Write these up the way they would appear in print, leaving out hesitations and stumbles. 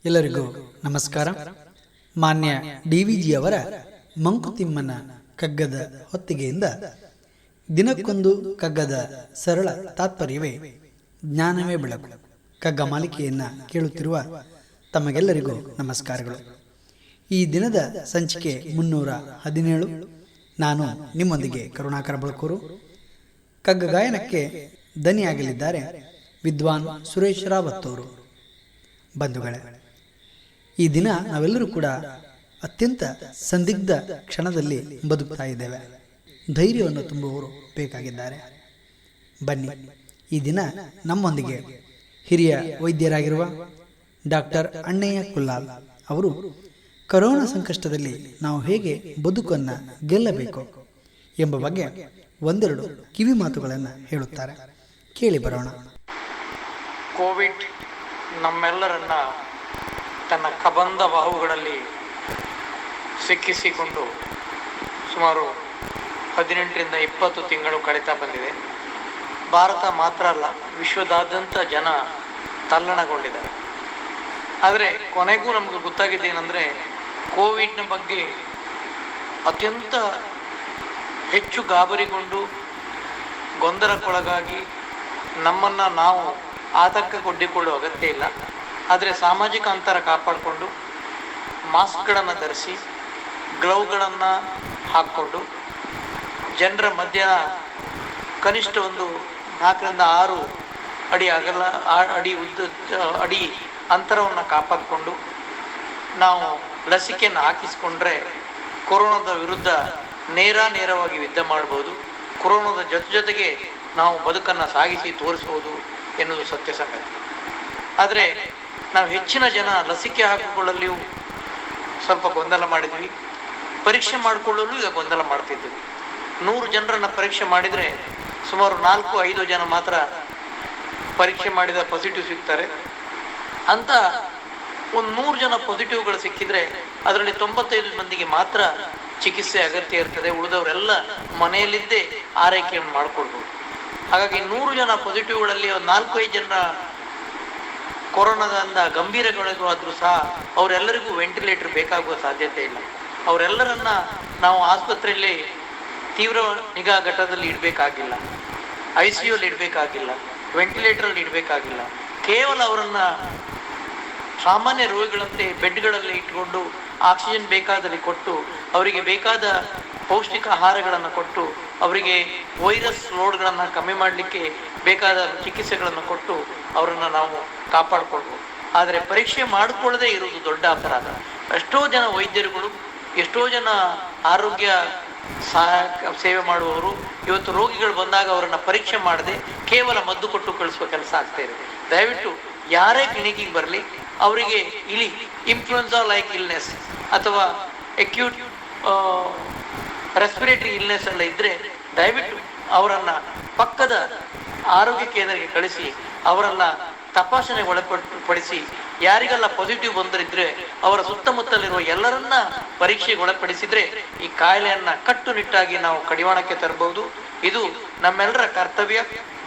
ಎಲ್ಲರಿಗೂ ನಮಸ್ಕಾರ. ಮಾನ್ಯ DVG ಅವರ ಮಂಕುತಿಮ್ಮನ ಕಗ್ಗದ ಹೊತ್ತಿಗೆಯಿಂದ ದಿನಕ್ಕೊಂದು ಕಗ್ಗದ ಸರಳ ತಾತ್ಪರ್ಯವೇ ಜ್ಞಾನವೇ ಬೆಳಕು ಕಗ್ಗ ಮಾಲಿಕೆಯನ್ನು ಕೇಳುತ್ತಿರುವ ತಮಗೆಲ್ಲರಿಗೂ ನಮಸ್ಕಾರಗಳು. ಈ ದಿನದ ಸಂಚಿಕೆ 317. ನಾನು ನಿಮ್ಮೊಂದಿಗೆ ಕರುಣಾಕರ ಬಳಕೂರು. ಕಗ್ಗ ಗಾಯನಕ್ಕೆ ದನಿಯಾಗಲಿದ್ದಾರೆ ವಿದ್ವಾನ್ ಸುರೇಶ್ ರಾವತ್ ಅವರು. ಬಂಧುಗಳೇ, ಈ ದಿನ ನಾವೆಲ್ಲರೂ ಕೂಡ ಅತ್ಯಂತ ಸಂದಿಗ್ಧ ಕ್ಷಣದಲ್ಲಿ ಬದುಕ್ತಾ ಇದ್ದೇವೆ. ಧೈರ್ಯವನ್ನು ತುಂಬುವವರು ಬೇಕಾಗಿದ್ದಾರೆ. ಬನ್ನಿ, ಈ ದಿನ ನಮ್ಮೊಂದಿಗೆ ಹಿರಿಯ ವೈದ್ಯರಾಗಿರುವ ಡಾಕ್ಟರ್ ಅಣ್ಣಯ್ಯ ಕುಲ್ಲಾಲ್ ಅವರು ಕರೋನಾ ಸಂಕಷ್ಟದಲ್ಲಿ ನಾವು ಹೇಗೆ ಬದುಕನ್ನು ಗೆಲ್ಲಬೇಕು ಎಂಬ ಬಗ್ಗೆ ಒಂದೆರಡು ಕಿವಿ ಮಾತುಗಳನ್ನು ಹೇಳುತ್ತಾರೆ. ಕೇಳಿ ಬರೋಣ. ಕೋವಿಡ್ ನಮ್ಮೆಲ್ಲರನ್ನ ತನ್ನ ಕಬಂಧ ಬಾಹುಗಳಲ್ಲಿ ಸಿಕ್ಕಿಸಿಕೊಂಡು ಸುಮಾರು 18ರಿಂದ 20 ತಿಂಗಳು ಕಳೀತಾ ಬಂದಿದೆ. ಭಾರತ ಮಾತ್ರ ಅಲ್ಲ, ವಿಶ್ವದಾದ್ಯಂತ ಜನ ತಲ್ಲಣಗೊಂಡಿದ್ದಾರೆ. ಆದರೆ ಕೊನೆಗೂ ನಮಗೆ ಗೊತ್ತಾಗಿದ್ದೇನೆಂದರೆ, ಕೋವಿಡ್ನ ಬಗ್ಗೆ ಅತ್ಯಂತ ಹೆಚ್ಚು ಗಾಬರಿಗೊಂಡು ಗೊಂದಲಕ್ಕೊಳಗಾಗಿ ನಮ್ಮನ್ನು ನಾವು ಆತಂಕಗೊಂಡಿಕೊಳ್ಳುವ ಅಗತ್ಯ ಇಲ್ಲ. ಆದರೆ ಸಾಮಾಜಿಕ ಅಂತರ ಕಾಪಾಡಿಕೊಂಡು ಮಾಸ್ಕ್ಗಳನ್ನು ಧರಿಸಿ, ಗ್ಲೌಗಳನ್ನು ಹಾಕ್ಕೊಂಡು, ಜನರ ಮಧ್ಯ ಕನಿಷ್ಠ ಒಂದು 4ರಿಂದ 6 ಅಡಿ ಅಗಲ ಅಡಿ ಅಂತರವನ್ನು ಕಾಪಾಡಿಕೊಂಡು ನಾವು ಲಸಿಕೆಯನ್ನು ಹಾಕಿಸ್ಕೊಂಡ್ರೆ ಕೊರೋನಾದ ವಿರುದ್ಧ ನೇರವಾಗಿ ಯುದ್ಧ ಮಾಡ್ಬೋದು. ಕೊರೋನಾದ ಜೊತೆಗೆ ನಾವು ಬದುಕನ್ನು ಸಾಗಿಸಿ ತೋರಿಸ್ಬೋದು ಎನ್ನುವುದು ಸತ್ಯ ಸಂಗತಿ. ಆದರೆ ನಾವು ಹೆಚ್ಚಿನ ಜನ ಲಸಿಕೆ ಹಾಕಿಕೊಳ್ಳಲು ಸ್ವಲ್ಪ ಗೊಂದಲ ಮಾಡಿದ್ವಿ, ಪರೀಕ್ಷೆ ಮಾಡಿಕೊಳ್ಳಲು ಈಗ ಗೊಂದಲ ಮಾಡ್ತಿದ್ವಿ. 100 ಜನರನ್ನು ಪರೀಕ್ಷೆ ಮಾಡಿದರೆ ಸುಮಾರು 4-5 ಜನ ಮಾತ್ರ ಪರೀಕ್ಷೆ ಮಾಡಿದ ಪಾಸಿಟಿವ್ ಸಿಗ್ತಾರೆ ಅಂತ. ಒಂದು 100 ಜನ ಪಾಸಿಟಿವ್ಗಳು ಸಿಕ್ಕಿದ್ರೆ ಅದರಲ್ಲಿ 95 ಮಂದಿಗೆ ಮಾತ್ರ ಚಿಕಿತ್ಸೆ ಅಗತ್ಯ ಇರ್ತದೆ. ಉಳಿದವರೆಲ್ಲ ಮನೆಯಲ್ಲಿದ್ದೇ ಆರೈಕೆಯನ್ನು ಮಾಡಿಕೊಳ್ಬೋದು. ಹಾಗಾಗಿ 100 ಜನ ಪಾಸಿಟಿವ್ಗಳಲ್ಲಿ ಒಂದು 4-5 ಜನ ಕೊರೋನಾದಿಂದ ಗಂಭೀರಗೊಳಗಾದರೂ ಸಹ ಅವರೆಲ್ಲರಿಗೂ ವೆಂಟಿಲೇಟರ್ ಬೇಕಾಗುವ ಸಾಧ್ಯತೆ ಇಲ್ಲ. ಅವರೆಲ್ಲರನ್ನ ನಾವು ಆಸ್ಪತ್ರೆಯಲ್ಲಿ ತೀವ್ರ ನಿಗಾ ಘಟ್ಟದಲ್ಲಿ ಇಡಬೇಕಾಗಿಲ್ಲ, ICUಲ್ಲಿ ಇಡಬೇಕಾಗಿಲ್ಲ, ವೆಂಟಿಲೇಟರಲ್ಲಿ ಇಡಬೇಕಾಗಿಲ್ಲ. ಕೇವಲ ಅವರನ್ನು ಸಾಮಾನ್ಯ ರೋಗಿಗಳಂತೆ ಬೆಡ್ಗಳಲ್ಲಿ ಇಟ್ಕೊಂಡು ಆಕ್ಸಿಜನ್ ಬೇಕಾದಲ್ಲಿ ಕೊಟ್ಟು, ಅವರಿಗೆ ಬೇಕಾದ ಪೌಷ್ಟಿಕ ಆಹಾರಗಳನ್ನು ಕೊಟ್ಟು, ಅವರಿಗೆ ವೈರಸ್ ಲೋಡ್ಗಳನ್ನು ಕಮ್ಮಿ ಮಾಡಲಿಕ್ಕೆ ಬೇಕಾದ ಚಿಕಿತ್ಸೆಗಳನ್ನು ಕೊಟ್ಟು ಅವರನ್ನು ನಾವು ಕಾಪಾಡಿಕೊಳ್ಬೋದು. ಆದರೆ ಪರೀಕ್ಷೆ ಮಾಡಿಕೊಳ್ಳದೆ ಇರುವುದು ದೊಡ್ಡ ಅಪರಾಧ. ಎಷ್ಟೋ ಜನ ವೈದ್ಯರುಗಳು, ಎಷ್ಟೋ ಜನ ಆರೋಗ್ಯ ಸೇವೆ ಮಾಡುವವರು ಇವತ್ತು ರೋಗಿಗಳು ಬಂದಾಗ ಅವರನ್ನು ಪರೀಕ್ಷೆ ಮಾಡದೆ ಕೇವಲ ಮದ್ದು ಕೊಟ್ಟು ಕಳಿಸುವ ಕೆಲಸ ಆಗ್ತಾ ಇದೆ. ದಯವಿಟ್ಟು ಯಾರೇ ಕ್ಲಿನಿಕ್ಕಿಗೆ ಬರಲಿ, ಅವರಿಗೆ ಇನ್ಫ್ಲುಯೆನ್ಸಾ ಲೈಕ್ ಇಲ್ನೆಸ್ ಅಥವಾ ಅಕ್ಯೂಟ್ ರೆಸ್ಪಿರೇಟರಿ ಇಲ್ನೆಸ್ ಎಲ್ಲ ಇದ್ದರೆ ದಯವಿಟ್ಟು ಅವರನ್ನು ಪಕ್ಕದ ಆರೋಗ್ಯ ಕೇಂದ್ರಕ್ಕೆ ಕಳಿಸಿ ಅವರನ್ನು ತಪಾಸಣೆಗೆ ಒಳಪಡಿಸಿ, ಯಾರಿಗೆಲ್ಲ ಪಾಸಿಟಿವ್ ಬಂದರಿದ್ರೆ ಅವರ ಸುತ್ತಮುತ್ತಲಿರುವ ಎಲ್ಲರನ್ನ ಪರೀಕ್ಷೆಗೆ ಒಳಪಡಿಸಿದ್ರೆ ಈ ಕಾಯಿಲೆಯನ್ನ ಕಟ್ಟುನಿಟ್ಟಾಗಿ ನಾವು ಕಡಿವಾಣಕ್ಕೆ ತರಬಹುದು. ಇದು ನಮ್ಮೆಲ್ಲರ ಕರ್ತವ್ಯ.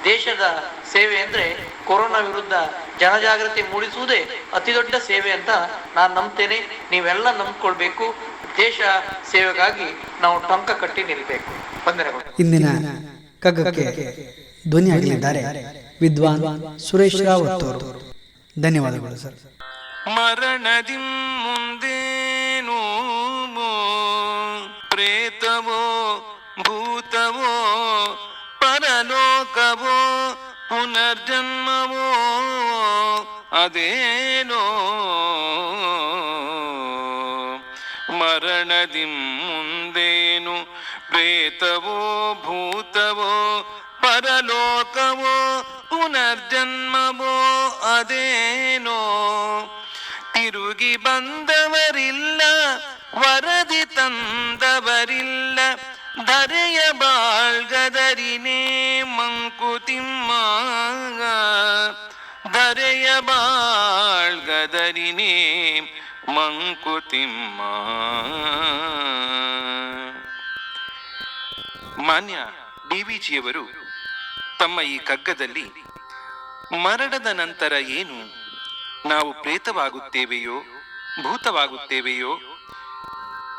ದೇಶದ ಸೇವೆ ಅಂದರೆ ಕೊರೋನಾ ವಿರುದ್ಧ ಜನಜಾಗೃತಿ ಮೂಡಿಸುವುದೇ ಅತಿ ದೊಡ್ಡ ಸೇವೆ ಅಂತ ನಾನು ನಂಬ್ತೇನೆ. ನೀವೆಲ್ಲ ನಂಬ್ಕೊಳ್ಬೇಕು. ದೇಶ ಸೇವೆಗಾಗಿ ನಾವು ಟೊಂಕ ಕಟ್ಟಿ ನಿಲ್ಬೇಕು. ವಂದನೆಗಳು. ಇಂದಿನ ಕಗ್ಗಕ್ಕೆ ಧ್ವನಿಯಾಗಲಿದ್ದಾರೆ ವಿದ್ವಾನ್ ಸುರೇಶ್ ರಾವತ್ ಅವರು. ಧನ್ಯವಾದಗಳು ಸರ್. ಮರಣದಿ ಮುಂದೇನು ಪ್ರೇತವೋ ಭೂತವೋ ಪರಲೋಕವೋ ಪುನರ್ಜನ್ಮವೋ ಅದೇನೋ. ಮರಣದಿ ಮುಂದೇನು ಪ್ರೇತವೋ ಭೂತವೋ ಪರಲೋಕವೋ ಪುನರ್ಜನ್ಮವೋ ಅದೇನೋ. ತಿರುಗಿ ಬಂದವರಿಲ್ಲ, ವರದಿ ತಂದವರಿಲ್ಲ, ಧರೆಯ ಬಾಳ್ಗದರಿನೇ ಮಂಕುತಿಮ್ಮ. ಧರೆಯ ಬಾಳ್ಗದರಿನೇ ಮಂಕುತಿಮ್ಮ. ಮಾನ್ಯ DVGಯವರು ತಮ್ಮ ಈ ಕಗ್ಗದಲ್ಲಿ ಮರಣದ ನಂತರ ಏನು ನಾವು ಪ್ರೇತವಾಗುತ್ತೇವೆಯೋ, ಭೂತವಾಗುತ್ತೇವೆಯೋ,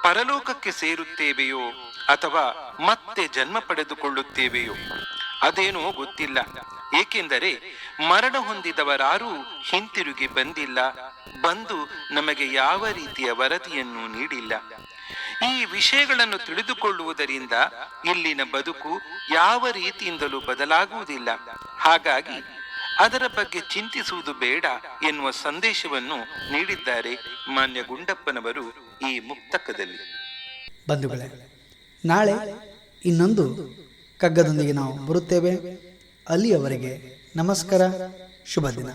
ಪರಲೋಕಕ್ಕೆ ಸೇರುತ್ತೇವೆಯೋ ಅಥವಾ ಮತ್ತೆ ಜನ್ಮ ಪಡೆದುಕೊಳ್ಳುತ್ತೇವೆಯೋ ಅದೇನೋ ಗೊತ್ತಿಲ್ಲ. ಏಕೆಂದರೆ ಮರಣ ಹೊಂದಿದವರಾರೂ ಹಿಂತಿರುಗಿ ಬಂದಿಲ್ಲ, ಬಂದು ನಮಗೆ ಯಾವ ರೀತಿಯ ವರದಿಯನ್ನು ನೀಡಿಲ್ಲ. ಈ ವಿಷಯಗಳನ್ನು ತಿಳಿದುಕೊಳ್ಳುವುದರಿಂದ ಇಲ್ಲಿನ ಬದುಕು ಯಾವ ರೀತಿಯಿಂದಲೂ ಬದಲಾಗುವುದಿಲ್ಲ. ಹಾಗಾಗಿ ಅದರ ಬಗ್ಗೆ ಚಿಂತಿಸುವುದು ಬೇಡ ಎನ್ನುವ ಸಂದೇಶವನ್ನು ನೀಡಿದ್ದಾರೆ ಮಾನ್ಯ ಗುಂಡಪ್ಪನವರು ಈ ಮುಕ್ತಕದಲ್ಲಿ. ಬಂಧುಗಳೇ, ನಾಳೆ ಇನ್ನೊಂದು ಕಗ್ಗದೊಂದಿಗೆ ನಾವು ಬರುತ್ತೇವೆ. ಅಲ್ಲಿಯವರೆಗೆ ನಮಸ್ಕಾರ, ಶುಭ ದಿನ.